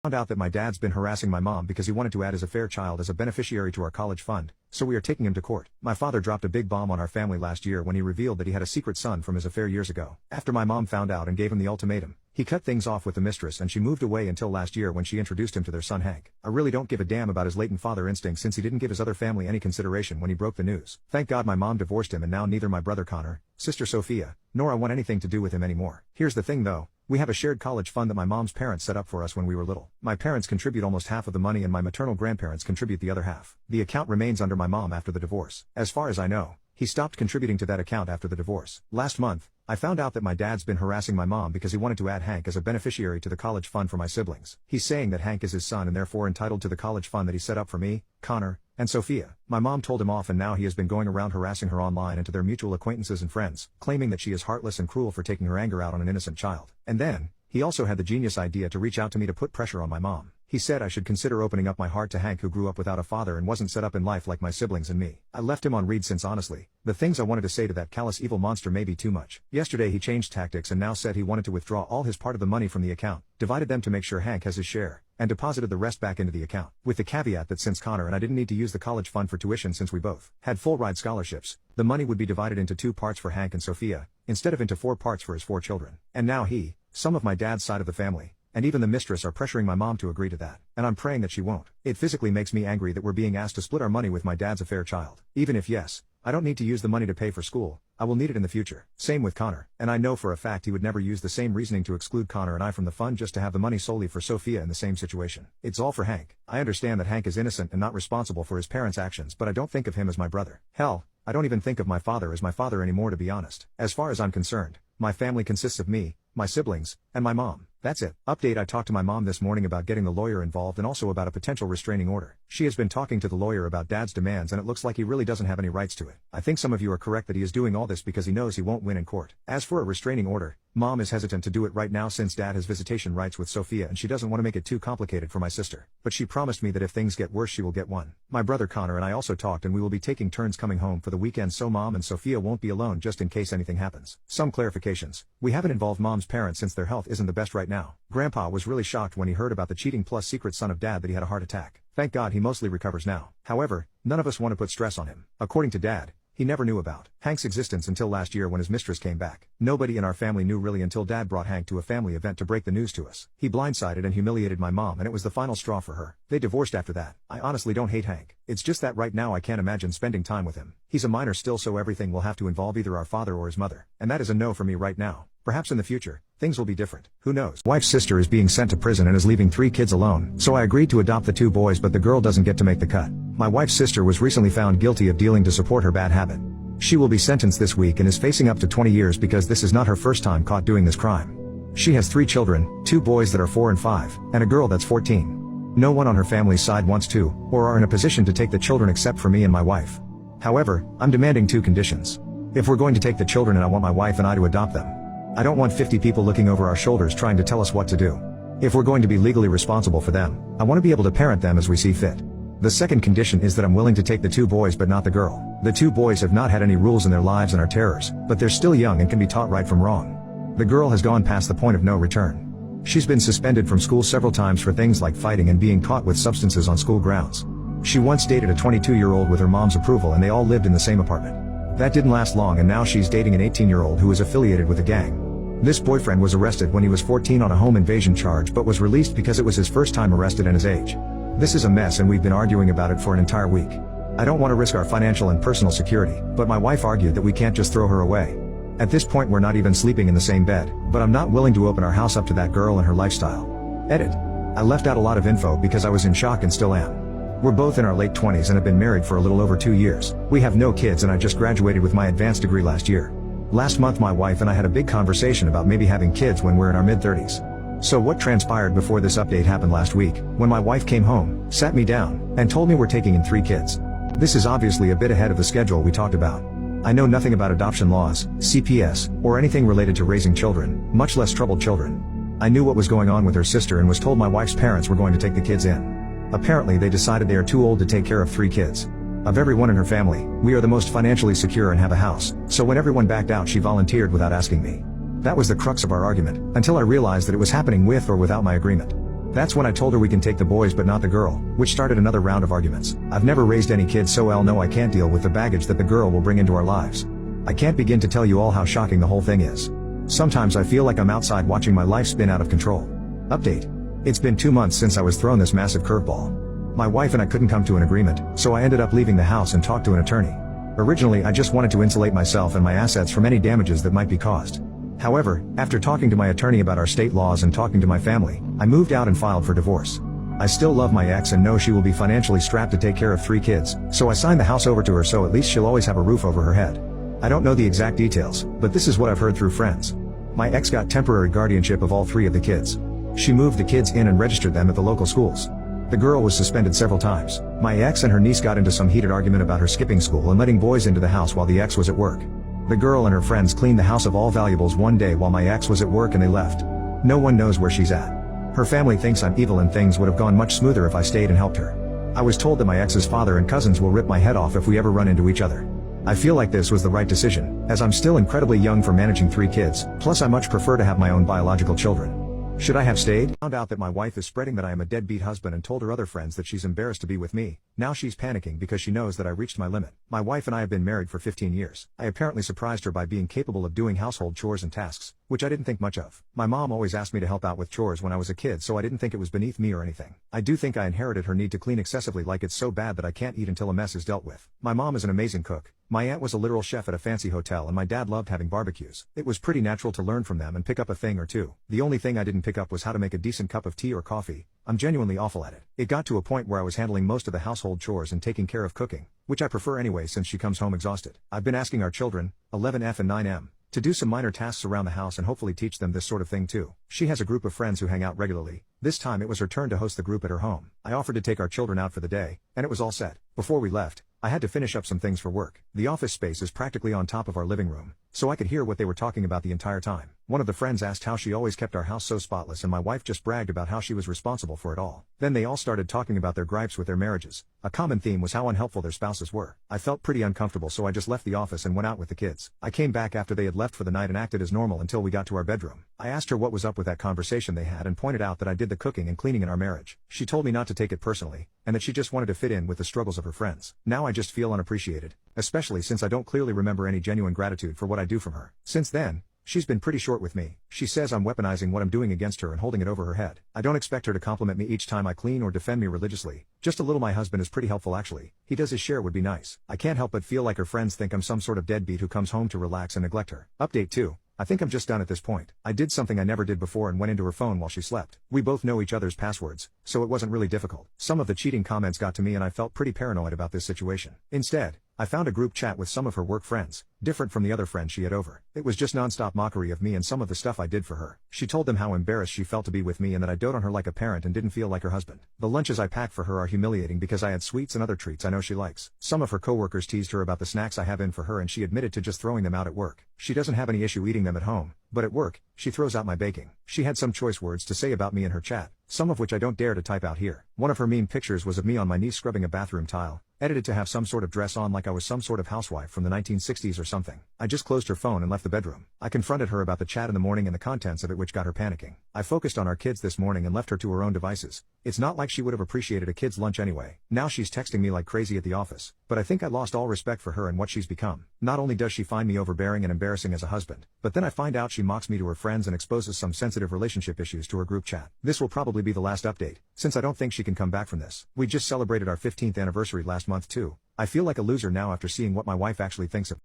Found out that my dad's been harassing my mom because he wanted to add his affair child as a beneficiary to our college fund, so we are taking him to court. My father dropped a big bomb on our family last year when he revealed that he had a secret son from his affair years ago. After my mom found out and gave him the ultimatum, he cut things off with the mistress and she moved away until last year when she introduced him to their son Hank. I really don't give a damn about his latent father instinct since he didn't give his other family any consideration when he broke the news. Thank God my mom divorced him and now neither my brother Connor, sister Sophia, nor I want anything to do with him anymore. Here's the thing though. We have a shared college fund that my mom's parents set up for us when we were little. My parents contribute almost half of the money and my maternal grandparents contribute the other half. The account remains under my mom after the divorce. As far as I know, he stopped contributing to that account after the divorce. Last month, I found out that my dad's been harassing my mom because he wanted to add Hank as a beneficiary to the college fund for my siblings. He's saying that Hank is his son and therefore entitled to the college fund that he set up for me, Connor, and Sophia. My mom told him off and now he has been going around harassing her online and to their mutual acquaintances and friends, claiming that she is heartless and cruel for taking her anger out on an innocent child. And then, he also had the genius idea to reach out to me to put pressure on my mom. He said I should consider opening up my heart to Hank who grew up without a father and wasn't set up in life like my siblings and me. I left him on read since honestly, the things I wanted to say to that callous evil monster may be too much. Yesterday he changed tactics and now said he wanted to withdraw all his part of the money from the account, divided them to make sure Hank has his share, and deposited the rest back into the account. With the caveat that since Connor and I didn't need to use the college fund for tuition since we both had full ride scholarships, the money would be divided into 2 parts for Hank and Sophia, instead of into 4 parts for his 4 children. And now he, some of my dad's side of the family, and even the mistress are pressuring my mom to agree to that, and I'm praying that she won't. It physically makes me angry that we're being asked to split our money with my dad's affair child. Even if yes, I don't need to use the money to pay for school, I will need it in the future. Same with Connor, and I know for a fact he would never use the same reasoning to exclude Connor and I from the fund just to have the money solely for Sophia in the same situation. It's all for Hank. I understand that Hank is innocent and not responsible for his parents' actions, but I don't think of him as my brother. Hell, I don't even think of my father as my father anymore, to be honest. As far as I'm concerned, my family consists of me, my siblings, and my mom. That's it. Update: I talked to my mom this morning about getting the lawyer involved and also about a potential restraining order. She has been talking to the lawyer about dad's demands and it looks like he really doesn't have any rights to it. I think some of you are correct that he is doing all this because he knows he won't win in court. As for a restraining order, mom is hesitant to do it right now since dad has visitation rights with Sophia and she doesn't want to make it too complicated for my sister. But she promised me that if things get worse she will get one. My brother Connor and I also talked and we will be taking turns coming home for the weekend so mom and Sophia won't be alone just in case anything happens. Some clarifications. We haven't involved mom's parents since their health isn't the best right now. Grandpa was really shocked when he heard about the cheating plus secret son of dad that he had a heart attack. Thank God he mostly recovers now. However, none of us want to put stress on him. According to dad, he never knew about Hank's existence until last year when his mistress came back. Nobody in our family knew really until dad brought Hank to a family event to break the news to us. He blindsided and humiliated my mom and it was the final straw for her. They divorced after that. I honestly don't hate Hank. It's just that right now I can't imagine spending time with him. He's a minor still so everything will have to involve either our father or his mother. And that is a no for me right now. Perhaps in the future, things will be different. Who knows? Wife's sister is being sent to prison and is leaving 3 kids alone, so I agreed to adopt the 2 boys but the girl doesn't get to make the cut. My wife's sister was recently found guilty of dealing to support her bad habit. She will be sentenced this week and is facing up to 20 years because this is not her first time caught doing this crime. She has 3 children, 2 boys that are 4 and 5, and a girl that's 14. No one on her family's side wants to, or are in a position to take the children except for me and my wife. However, I'm demanding 2 conditions. If we're going to take the children and I want my wife and I to adopt them, I don't want 50 people looking over our shoulders trying to tell us what to do. If we're going to be legally responsible for them, I want to be able to parent them as we see fit. The second condition is that I'm willing to take the 2 boys but not the girl. The 2 boys have not had any rules in their lives and are terrors, but they're still young and can be taught right from wrong. The girl has gone past the point of no return. She's been suspended from school several times for things like fighting and being caught with substances on school grounds. She once dated a 22-year-old with her mom's approval and they all lived in the same apartment. That didn't last long and now she's dating an 18-year-old who is affiliated with a gang. This boyfriend was arrested when he was 14 on a home invasion charge but was released because it was his first time arrested and his age. This is a mess and we've been arguing about it for an entire week. I don't want to risk our financial and personal security, but my wife argued that we can't just throw her away. At this point we're not even sleeping in the same bed, but I'm not willing to open our house up to that girl and her lifestyle. Edit. I left out a lot of info because I was in shock and still am. We're both in our late 20s and have been married for a little over 2 years. We have no kids and I just graduated with my advanced degree last year. Last month my wife and I had a big conversation about maybe having kids when we're in our mid-30s. So what transpired before this update happened last week, when my wife came home, sat me down, and told me we're taking in 3 kids. This is obviously a bit ahead of the schedule we talked about. I know nothing about adoption laws, CPS, or anything related to raising children, much less troubled children. I knew what was going on with her sister and was told my wife's parents were going to take the kids in. Apparently they decided they are too old to take care of 3 kids. Of everyone in her family, we are the most financially secure and have a house, so when everyone backed out she volunteered without asking me. That was the crux of our argument, until I realized that it was happening with or without my agreement. That's when I told her we can take the boys but not the girl, which started another round of arguments. I've never raised any kids, so I'll know I can't deal with the baggage that the girl will bring into our lives. I can't begin to tell you all how shocking the whole thing is. Sometimes I feel like I'm outside watching my life spin out of control. Update. It's been 2 months since I was thrown this massive curveball. My wife and I couldn't come to an agreement, so I ended up leaving the house and talked to an attorney. Originally I just wanted to insulate myself and my assets from any damages that might be caused. However, after talking to my attorney about our state laws and talking to my family, I moved out and filed for divorce. I still love my ex and know she will be financially strapped to take care of 3 kids, so I signed the house over to her so at least she'll always have a roof over her head. I don't know the exact details, but this is what I've heard through friends. My ex got temporary guardianship of all 3 of the kids. She moved the kids in and registered them at the local schools. The girl was suspended several times. My ex and her niece got into some heated argument about her skipping school and letting boys into the house while the ex was at work. The girl and her friends cleaned the house of all valuables one day while my ex was at work and they left. No one knows where she's at. Her family thinks I'm evil and things would have gone much smoother if I stayed and helped her. I was told that my ex's father and cousins will rip my head off if we ever run into each other. I feel like this was the right decision, as I'm still incredibly young for managing 3 kids, plus I much prefer to have my own biological children. Should I have stayed? Found out that my wife is spreading that I am a deadbeat husband and told her other friends that she's embarrassed to be with me. Now she's panicking because she knows that I reached my limit. My wife and I have been married for 15 years. I apparently surprised her by being capable of doing household chores and tasks, which I didn't think much of. My mom always asked me to help out with chores when I was a kid, so I didn't think it was beneath me or anything. I do think I inherited her need to clean excessively, like it's so bad that I can't eat until a mess is dealt with. My mom is an amazing cook. My aunt was a literal chef at a fancy hotel and my dad loved having barbecues. It was pretty natural to learn from them and pick up a thing or two. The only thing I didn't pick up was how to make a decent cup of tea or coffee. I'm genuinely awful at it. It got to a point where I was handling most of the household chores and taking care of cooking, which I prefer anyway since she comes home exhausted. I've been asking our children, 11F and 9M, to do some minor tasks around the house and hopefully teach them this sort of thing too. She has a group of friends who hang out regularly. This time it was her turn to host the group at her home. I offered to take our children out for the day, and it was all set. Before we left, I had to finish up some things for work. The office space is practically on top of our living room, so I could hear what they were talking about the entire time. One of the friends asked how she always kept our house so spotless and my wife just bragged about how she was responsible for it all. Then they all started talking about their gripes with their marriages. A common theme was how unhelpful their spouses were. I felt pretty uncomfortable, so I just left the office and went out with the kids. I came back after they had left for the night and acted as normal until we got to our bedroom. I asked her what was up with that conversation they had and pointed out that I did the cooking and cleaning in our marriage. She told me not to take it personally, and that she just wanted to fit in with the struggles of her friends. Now I just feel unappreciated, especially since I don't clearly remember any genuine gratitude for what I do from her. Since then, she's been pretty short with me. She says I'm weaponizing what I'm doing against her and holding it over her head. I don't expect her to compliment me each time I clean or defend me religiously. Just a little. My husband is pretty helpful actually. He does his share, would be nice. I can't help but feel like her friends think I'm some sort of deadbeat who comes home to relax and neglect her. Update 2. I think I'm just done at this point. I did something I never did before and went into her phone while she slept. We both know each other's passwords, so it wasn't really difficult. Some of the cheating comments got to me and I felt pretty paranoid about this situation. Instead, I found a group chat with some of her work friends, different from the other friends she had over. It was just non-stop mockery of me and some of the stuff I did for her. She told them how embarrassed she felt to be with me and that I dote on her like a parent and didn't feel like her husband. The lunches I packed for her are humiliating because I had sweets and other treats I know she likes. Some of her coworkers teased her about the snacks I have in for her and she admitted to just throwing them out at work. She doesn't have any issue eating them at home, but at work, she throws out my baking. She had some choice words to say about me in her chat, some of which I don't dare to type out here. One of her meme pictures was of me on my knees scrubbing a bathroom tile, edited to have some sort of dress on like I was some sort of housewife from the 1960s or something. I just closed her phone and left the bedroom. I confronted her about the chat in the morning and the contents of it, which got her panicking. I focused on our kids this morning and left her to her own devices. It's not like she would have appreciated a kid's lunch anyway. Now she's texting me like crazy at the office, but I think I lost all respect for her and what she's become. Not only does she find me overbearing and embarrassing as a husband, but then I find out she mocks me to her friends and exposes some sensitive relationship issues to her group chat. This will probably be the last update, since I don't think she can come back from this. We just celebrated our 15th anniversary last month too. I feel like a loser now after seeing what my wife actually thinks of